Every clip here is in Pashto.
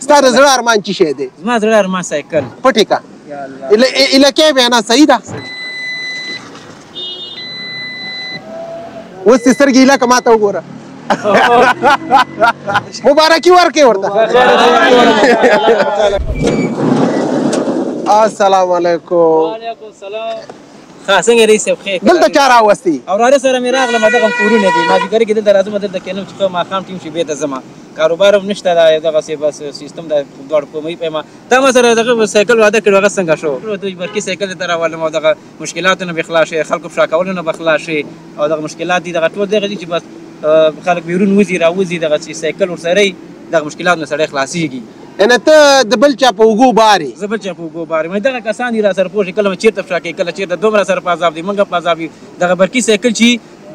ستا د زړه ارمان څه شی دی؟ زما زړه ارمان سایکل. پټې که الکې بیانه صحیح ده. اوس دې سترګې ایله که ما ته وګوره مبارکي ورکړې ورته. السلام علیکم. وعلیکم السلام. ښه څنګه رئیس صاحب ښه؟ دلته چا راوستي؟ او وراره سره مې راغلم دغه کورونه دي مازدیګر کې دلته راځم دلته کینم چې ماښام ټیم شي بېرته ځمه کاروبار هم نشته دا دغسې بس سیستم د دواړو قومي پیمه تا ما سره دغه سایکل واده کړی هغه څنګه شو؟ د برقي سایکل دلته راولم او دغه مشکلاتو نه به خلاص شي خلکو فشا کولو نه به خلاص شي او دغه مشکلات دي دغه ټول دغه دي چې بس خلک بیرون وځي راوځي دغه سایکل ورسره یي دغه مشکلات نه سړی خلاصېږي. یعنې ته د بل چا په اوږو بارې؟ زه بل چا په اوږو بارې مې دغه کسان دي را سره پوه شي کله مې چېرته فشا کوي کله چېرته دومره سره په عذاب دي موږ هم په عذاب یو دغه برقي سایکل چې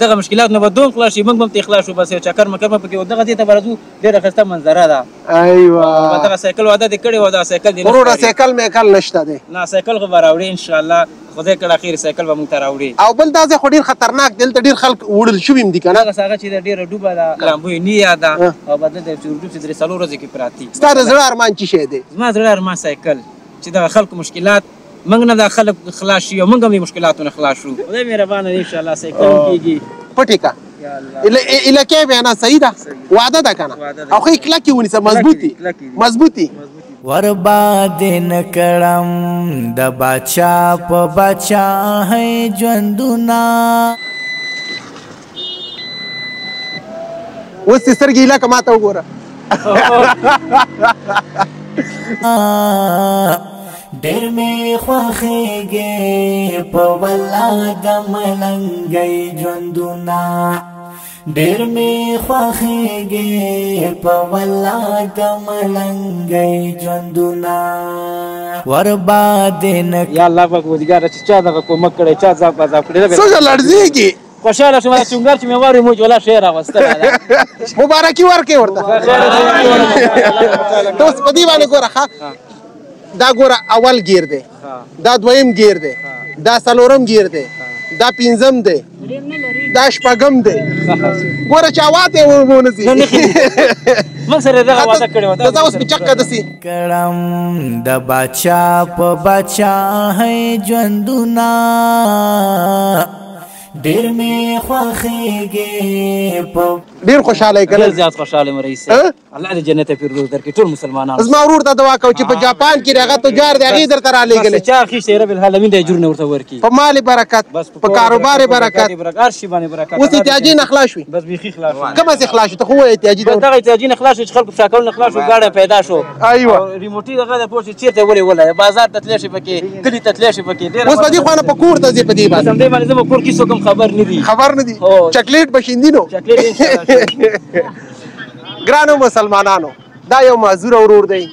دغه مشکلات نه به دوم خلاص شي موږ به هم ترې خلاص شو بس یو چکر مکر به پکې دغه دې ته به راځو ډېره ښایسته منظره ده. ایوه دغه سایکل واده دې کړی و دغه سایکل دې وروره سایکل میکل نشته دی؟ نه سایکل خو به راوړي انشاءالله خدای کړه خیر سایکل به موږ ته راوړي. او بل دا ځای خو ډېر خطرناک دی دلته ډېر خلک وړل شوي هم دي که نه؟ هغه هغه چې ډېره ډوبه ده لامبو یې نیه ده او به دلته چې اردو چې درې څلور ورځې کې پراتي. ستا د زړه ارمان څه شی دی؟ زما زړه ارمان سایکل چې دغه خلکو مشکلات موږ نه دا خلک خلاص شي او موږ هم د مشکلاتو نه خلاص شو. خدای مهربانه دی انشاءالله سایکل هم کېږي. پټې که الکې بیانه صحیح ده واده ده که نه؟ او ښه یې کلکې ونیسه مضبوطي وربادې نه کړم د باچا په باچاهۍ ژوندونه اوس دې سترګې ایله که ما ته وګوره ډېر مې خوښېږي په والله د ملنګۍ ژوندونه ډېر مې خوښېږي په والله د ملنګۍ ژوندونه وربادې نه یا الله پاک ودګاره چې چا دغه کومک کړی چا ځاب عذاب کړی څنګه لړزېږي؟ خوشحاله شوم دا چونګار چې مې واورې موج ولا شی راوستلی ده مبارکي ورکړې ورته. ته اوس په دې باندې ګوره ښه دا ګوره اول ګیر دی دا دویم گیر دی دا څلورم گیر دی دا پنځم دی دا شپږم دی ګوره چې اواته یې ونه ځي موږ سره دغه واده کړې وه دا اوس پچکه دسي کړم د باچا په باچاهۍ ژوندونه ډېر مې خوښېږي په ډېر خوشحاله یې که نه؟ ډېر زیات خوشحاله یم رئیس صاحب الله دې جنت فردوس درکړي ټول مسلمانانو. زما ورور ته دعا کوه چې په جاپان کې هغه تجار دی هغې درته رالېږلی چا اخیستی رب العالمین د اجرونه ورته ورکړي په مال برکت په کاروبار برکت هر شي باندې برکت. اوس احتیاجي نه خلاص شوي؟ بس بیخي خلاص شو. کومه سې خلاص شو؟ ته خو وایې احتیاجي بس دغه احتیاجي نه خلاص شو چې خلکو فشا کول نه خلاص شو ګاډی پیدا شو. ایوه ریموټي دغه د پوه شي چېرته ولې ولی بازار ته تللی شي پکې کلي ته تللی شي پکې اوس په دې خوا نه په کور ته ځې په دې بس همدې باندې زه به کور کې څوک هم خبر نه دي خبر نه دي چاکلیټ به شیندي نو ګرانو مسلمانانو دا یو معذور ورور دی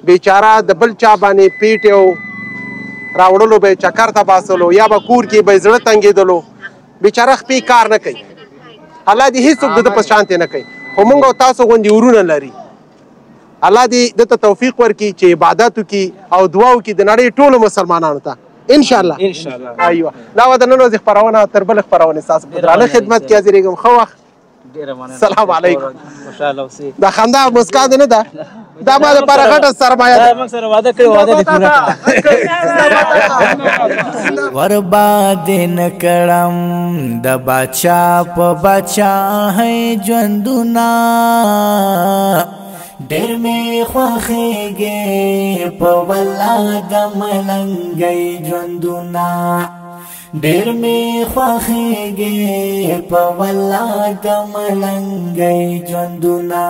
بیچاره د بل چا باندې پیټ یو راوړلو به یې چکر ته باسلو یا به کور کې به یې زړه تنګېدلو بیچاره خپې کار نه کوي الله دې هېڅوک د ده په شانتې نه کوي خو موږ او تاسو غوندې ورونه لري الله دې ده ته توفیق ورکړي چې عبادت وکړي او دعا وکړي د نړۍ ټولو مسلمانانو ته انشاءالله. ایوه دا وه د نن ورځې خپرونه تر بلې خپرونې ستاسو په درانه خدمت کې حاضرېږم ښه وخت سلام علیکم. دا خندا مسکا دې نه ده دا ما دپاره غټه سرمایه ده. موږ سره واده کړی واده دې پوره وربادې نه کړم د باچا په باچاهۍ ژوندونه ډېر مې خوښېږي په والله د ملنګۍ ژوندونه ډېر مې خوښېږي په والله د ملنګۍ ژوندونه